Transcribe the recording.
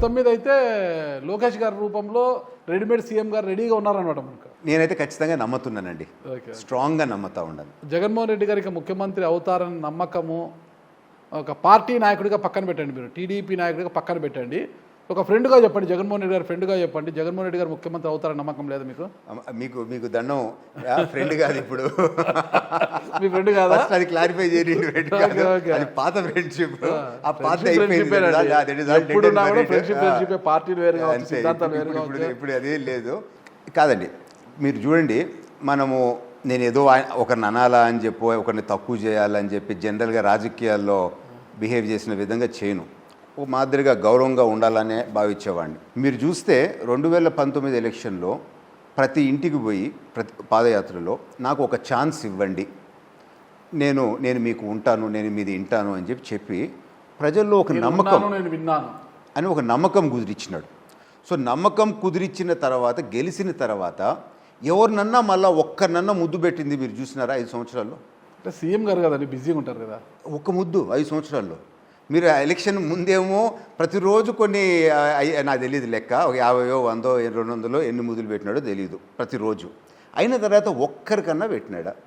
మొత్తం మీద అయితే లోకేష్ గారి రూపంలో రెడీమేడ్ సీఎం గారు రెడీగా ఉన్నారనమాట మనకు. నేనైతే ఖచ్చితంగా నమ్ముతున్నానండి, స్ట్రాంగ్గా నమ్ముతా ఉన్నాను. జగన్మోహన్ రెడ్డి గారికి ముఖ్యమంత్రి అవుతారని నమ్మకము ఒక పార్టీ నాయకుడిగా పక్కన పెట్టండి, మీరు టీడీపీ నాయకుడిగా పక్కన పెట్టండి, ఒక ఫ్రెండ్గా చెప్పండి, జగన్మోహన్ రెడ్డి గారు ఫ్రెండ్గా చెప్పండి, జగన్మోహన్ రెడ్డి గారు ముఖ్యమంత్రి అవుతారని నమ్మకం లేదు మీకు? మీకు మీకు దండం, ఫ్రెండ్ కాదు ఇప్పుడు. మీ ఫ్రెండ్ కాదా? అది క్లారిఫై చేయండి, ఫ్రెండ్ కాదు, అది పాత ఫ్రెండ్షిప్. ఆ పాత పార్టీలు వేరుగా సిద్ధాంతాలు వేరుగా, ఇప్పుడు అదే లేదు కాదండి. మీరు చూడండి, మనము నేను ఏదో ఒకరిని అనాలా అని చెప్పి ఒకరిని తక్కువ చేయాలని చెప్పి జనరల్గా రాజకీయాల్లో బిహేవ్ చేసిన విధంగా చేయను. ఓ మాదిరిగా గౌరవంగా ఉండాలనే భావించేవాడిని. మీరు చూస్తే 2019 ఎలక్షన్లో ప్రతి ఇంటికి పోయి ప్రతి పాదయాత్రలో నాకు ఒక ఛాన్స్ ఇవ్వండి, నేను మీకు ఉంటాను, నేను మీది వింటాను అని చెప్పి ప్రజల్లో ఒక నమ్మకం, నేను విన్నాను అని ఒక నమ్మకం కుదిరిచ్చినాడు. సో నమ్మకం కుదిరిచ్చిన తర్వాత, గెలిచిన తర్వాత ఎవరినన్నా మళ్ళీ ఒక్కరినన్నా ముద్దు పెట్టింది మీరు చూసినారా 5 సంవత్సరాల్లో? అంటే సీఎం గారు కదండి, బిజీగా ఉంటారు కదా. ఒక్క ముద్దు 5 సంవత్సరాల్లో. మీరు ఎలక్షన్ ముందేమో ప్రతిరోజు కొన్ని, నాకు తెలియదు లెక్క, ఒక 50, 100, 200 ఎన్ని ముద్దులు పెట్టినాడో తెలియదు ప్రతిరోజు. అయిన తర్వాత ఒక్కరికన్నా పెట్టినాడా?